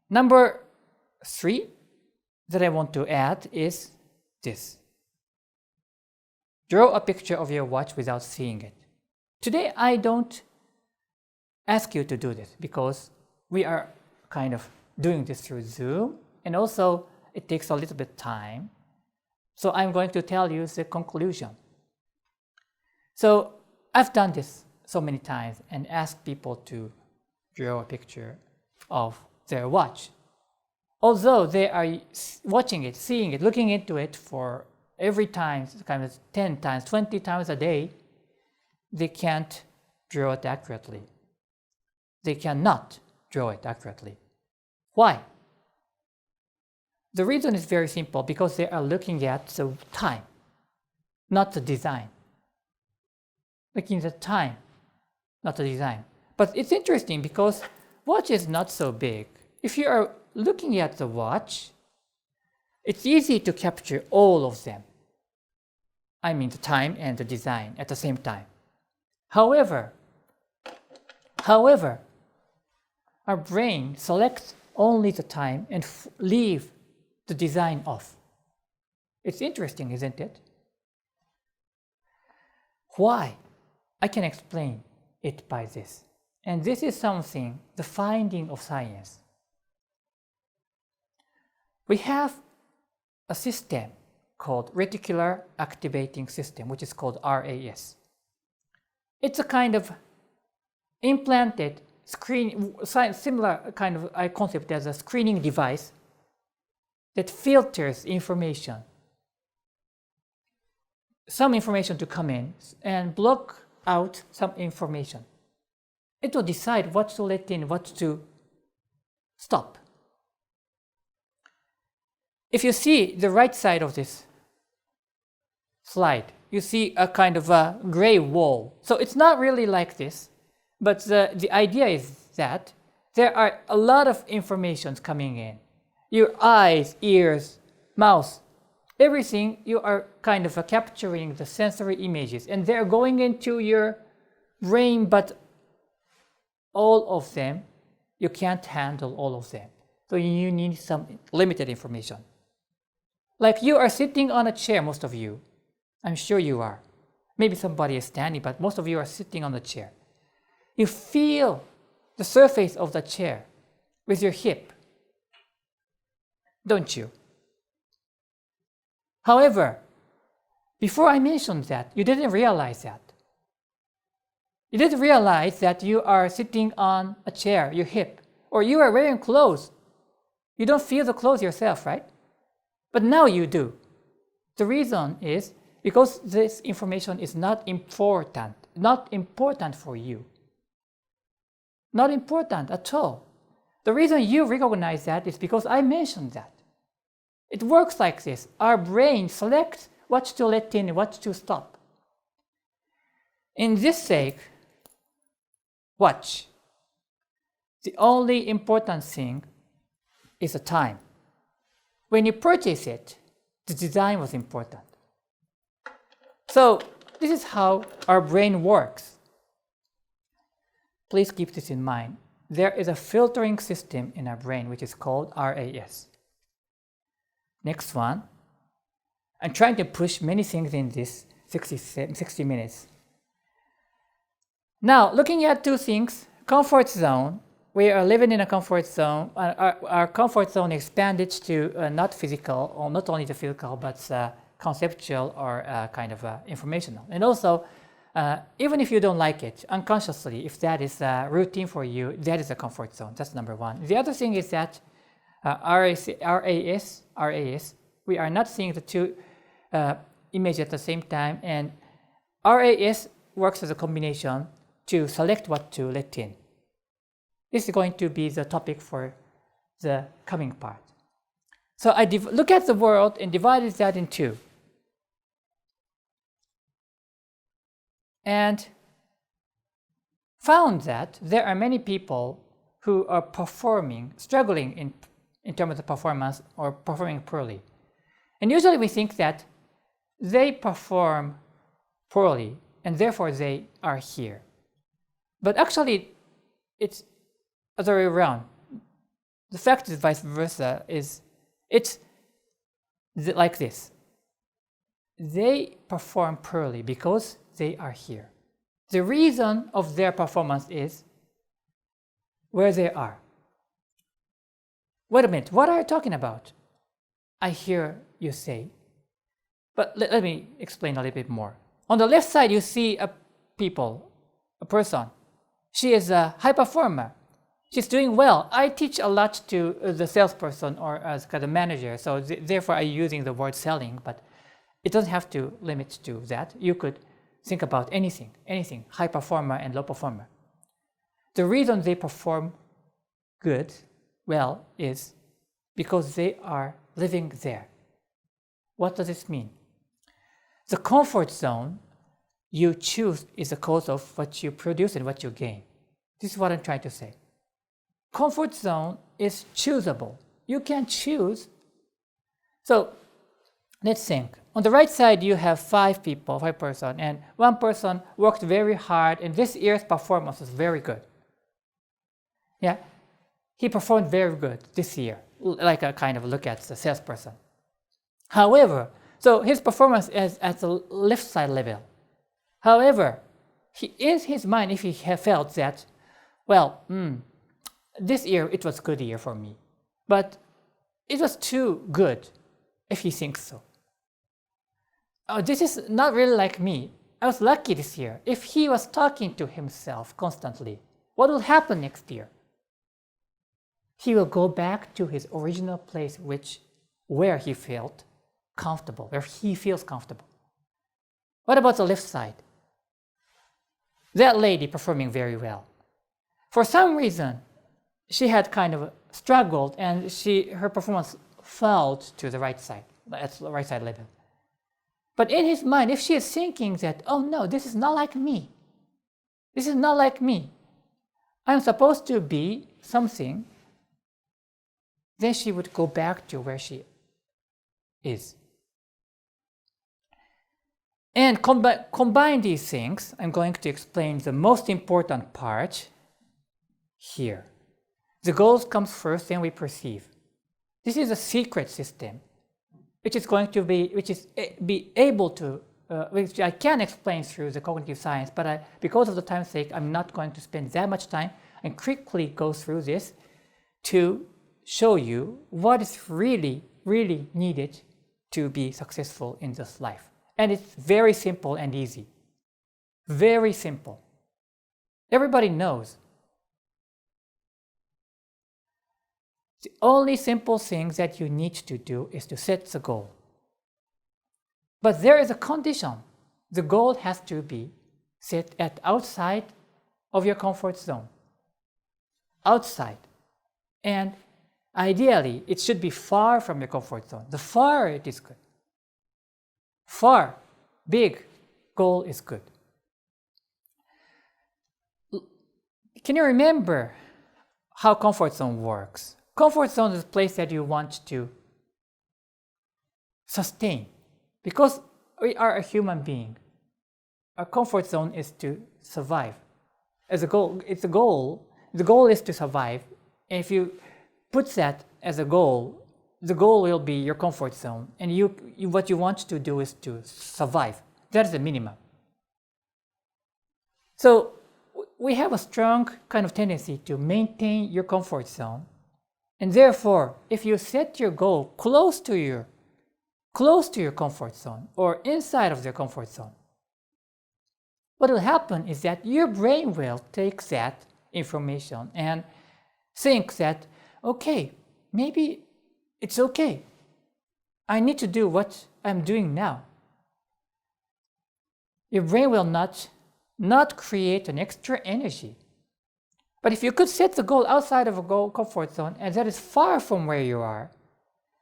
Number 3 that I want to add is this. Draw a picture of your watch without seeing it. Today, I don't ask you to do this because we are kind of doing this through Zoom, and also it takes a little bit of time. So I'm going to tell you the conclusion. So I've done this so many times and asked people to draw a picture of their watch. Although they are watching it, seeing it, looking into it for every time, kind of 10 times, 20 times a day, they can't draw it accurately. They cannot draw it accurately. Why? The reason is very simple, because they are looking at the time, not the design. Looking at the time, not the design. But it's interesting because watch is not so big. If you are looking at the watch, it's easy to capture all of them. I mean the time and the design at the same time. However, our brain selects only the time and leave the design off. It's interesting, isn't it? Why? I can explain it by this. And this is something, the finding of science. We have a system called reticular activating system, which is called RAS. It's a kind of implanted screen, similar kind of concept as a screening device that filters information, some information to come in and block out some information. It will decide what to let in, what to stop. If you see the right side of this slide, you see a kind of a gray wall. So it's not really like this, but the idea is that there are a lot of information coming in. Your eyes, ears, mouth, everything, you are kind of capturing the sensory images, and they're going into your brain, but all of them, you can't handle all of them. So you need some limited information. Like you are sitting on a chair, most of you. I'm sure you are. Maybe somebody is standing, but most of you are sitting on the chair. You feel the surface of the chair with your hip, don't you? However, before I mentioned that, you didn't realize that. You didn't realize that you are sitting on a chair, your hip, or you are wearing clothes. You don't feel the clothes yourself, right? But now you do. The reason is because this information is not important for you. Not important at all. The reason you recognize that is because I mentioned that. It works like this. Our brain selects what to let in and what to stop. In this sake, watch. The only important thing is the time. When you purchase it, the design was important. So this is how our brain works. Please keep this in mind. There is a filtering system in our brain which is called RAS. Next one. I'm trying to push many things in this 60 minutes. Now, looking at two things, comfort zone. We are living in a comfort zone. Our comfort zone expanded to not physical, or not only the physical, but conceptual or kind of informational. And also, even if you don't like it, unconsciously, if that is a routine for you, that is a comfort zone. That's number one. The other thing is that RAS, we are not seeing the two images at the same time, and RAS works as a combination to select what to let in. This is going to be the topic for the coming part. So I look at the world and divided that in two. And found that there are many people who are struggling in terms of performance or performing poorly. And usually we think that they perform poorly and therefore they are here. But actually, it's the other way around. The fact is vice versa it's like this. They perform poorly because they are here. The reason of their performance is where they are. Wait a minute, what are you talking about? I hear you say. But let me explain a little bit more. On the left side, you see a person. She is a high performer. She's doing well. I teach a lot to the salesperson or as kind of manager, so therefore I'm using the word selling, but it doesn't have to limit to that. You could think about anything, high performer and low performer. The reason they perform well, is because they are living there. What does this mean? The comfort zone you choose is the cause of what you produce and what you gain. This is what I'm trying to say. Comfort zone is choosable. You can choose. So let's think. On the right side, you have 5 person, and one person worked very hard, and this year's performance was very good. Yeah, he performed very good this year, like a kind of look at the salesperson. However, so his performance is at the left side level. However, in his mind, if he had felt that, this year it was a good year for me, but it was too good, if he thinks so. Oh, this is not really like me. I was lucky this year. If he was talking to himself constantly, what will happen next year? He will go back to his original place, where he felt comfortable, where he feels comfortable. What about the left side? That lady performing very well. For some reason, she had kind of struggled, and her performance fell to the right side, at the right side level. But in his mind, if she is thinking that, oh no, this is not like me. This is not like me. I'm supposed to be something. Then she would go back to where she is. And combine these things, I'm going to explain the most important part here. The goals comes first, then we perceive. This is a secret system, which is able to, which I can explain through the cognitive science, but because of the time's sake, I'm not going to spend that much time and quickly go through this to show you what is really, really needed to be successful in this life. And it's very simple and easy. Very simple. Everybody knows. The only simple thing that you need to do is to set the goal. But there is a condition. The goal has to be set at outside of your comfort zone. Outside. And ideally, it should be far from your comfort zone. The far it is good. Far, big goal is good. Can you remember how comfort zone works? Comfort zone is a place that you want to sustain. Because we are a human being, our comfort zone is to survive. As a goal, the goal is to survive. And if you put that as a goal, the goal will be your comfort zone. And what you want to do is to survive. That is the minimum. So we have a strong kind of tendency to maintain your comfort zone. And therefore, if you set your goal close to your comfort zone or inside of your comfort zone, what will happen is that your brain will take that information and think that, okay, maybe it's okay. I need to do what I'm doing now. Your brain will not create an extra energy. But if you could set the goal outside of a goal comfort zone and that is far from where you are,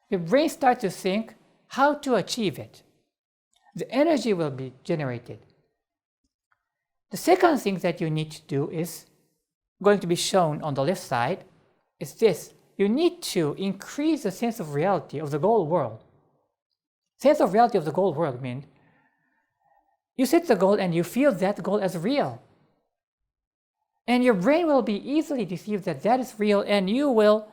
your brain starts to think how to achieve it. The energy will be generated. The second thing that you need to do is going to be shown on the left side is this. You need to increase the sense of reality of the goal world. Sense of reality of the goal world means you set the goal and you feel that goal as real. And your brain will be easily deceived that that is real, and you will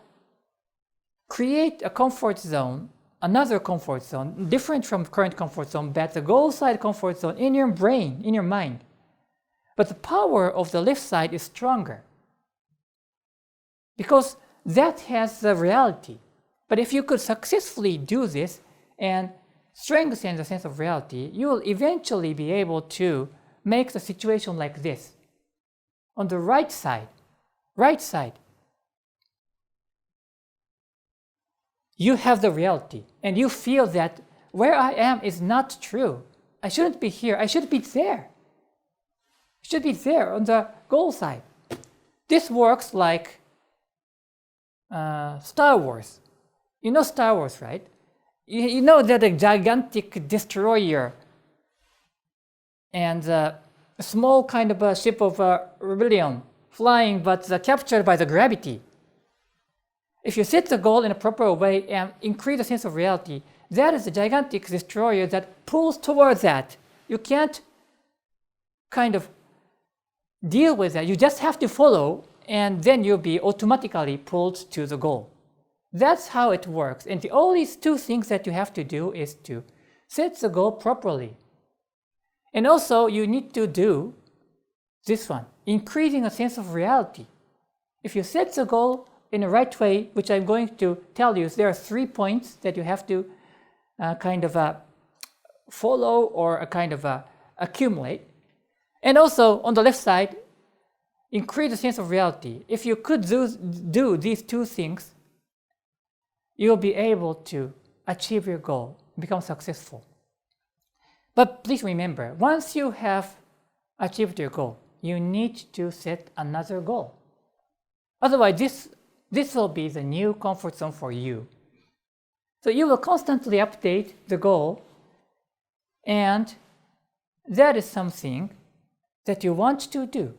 create a comfort zone, another comfort zone, different from current comfort zone, but the goal side comfort zone in your brain, in your mind. But the power of the left side is stronger because that has the reality. But if you could successfully do this and strengthen the sense of reality, you will eventually be able to make the situation like this. On the right side, you have the reality and you feel that where I am is not true. I shouldn't be here. I should be there. I should be there on the goal side. This works like Star Wars. You know Star Wars, right? You know that a gigantic destroyer and a small kind of a ship of rebellion flying but captured by the gravity. If you set the goal in a proper way and increase the sense of reality, that is a gigantic destroyer that pulls towards that. You can't kind of deal with that. You just have to follow and then you'll be automatically pulled to the goal. That's how it works. And the only two things that you have to do is to set the goal properly. And also you need to do this one, increasing a sense of reality. If you set the goal in the right way, which I'm going to tell you, there are 3 points that you have to follow or accumulate. And also on the left side, increase the sense of reality. If you could do these two things, you'll be able to achieve your goal, become successful. But please remember, once you have achieved your goal, you need to set another goal. Otherwise, this will be the new comfort zone for you. So you will constantly update the goal, and that is something that you want to do.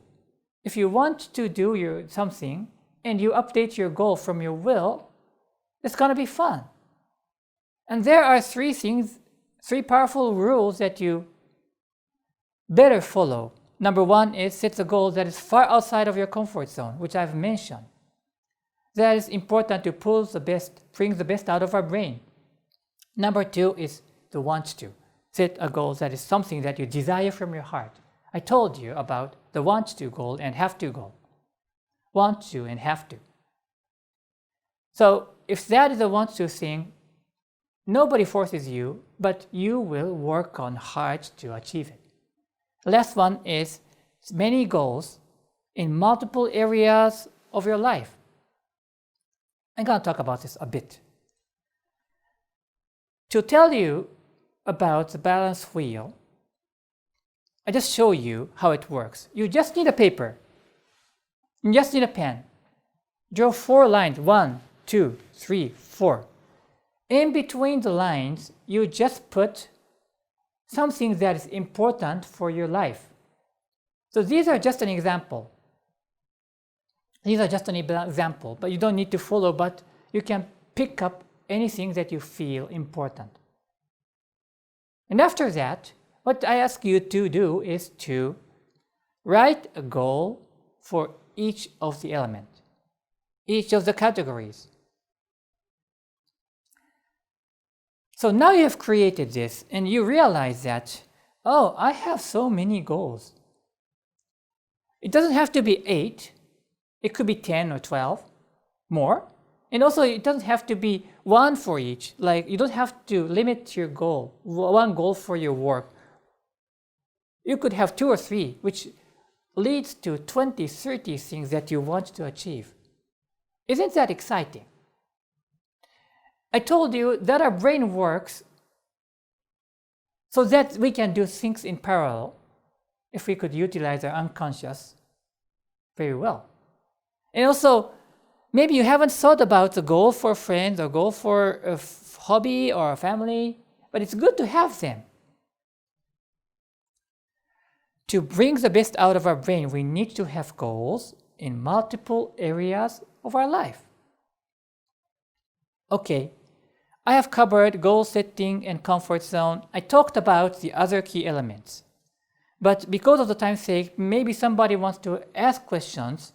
If you want to do something and you update your goal from your will, it's going to be fun. And there are 3 powerful rules that you better follow. Number 1 is set a goal that is far outside of your comfort zone, which I've mentioned. That is important to bring the best out of our brain. Number 2 is the want to. Set a goal that is something that you desire from your heart. I told you about the want to goal and have to goal. Want to and have to. So if that is a want to thing, nobody forces you, but you will work on hard to achieve it. The last one is many goals in multiple areas of your life. I'm going to talk about this a bit. To tell you about the balance wheel, I just show you how it works. You just need a paper. You just need a pen. Draw 4 lines, 1, 2, 3, 4. In between the lines, you just put something that is important for your life. So these are just an example. But you don't need to follow, but you can pick up anything that you feel important. And after that, what I ask you to do is to write a goal for each of the elements, each of the categories. So now you have created this and you realize that, oh, I have so many goals. It doesn't have to be 8. It could be 10 or 12 more. And also it doesn't have to be 1 for each. Like you don't have to limit your goal, 1 goal for your work. You could have 2 or 3, which leads to 20, 30 things that you want to achieve. Isn't that exciting? I told you that our brain works so that we can do things in parallel if we could utilize our unconscious very well. And also, maybe you haven't thought about the goal for friends or goal for a hobby or a family, but it's good to have them. To bring the best out of our brain, we need to have goals in multiple areas of our life. Okay, I have covered goal setting and comfort zone. I talked about the other key elements. But because of the time's sake, maybe somebody wants to ask questions.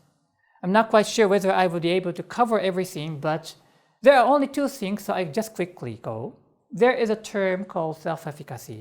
I'm not quite sure whether I will be able to cover everything, but There are only two things, so I just quickly go. There is a term called self-efficacy.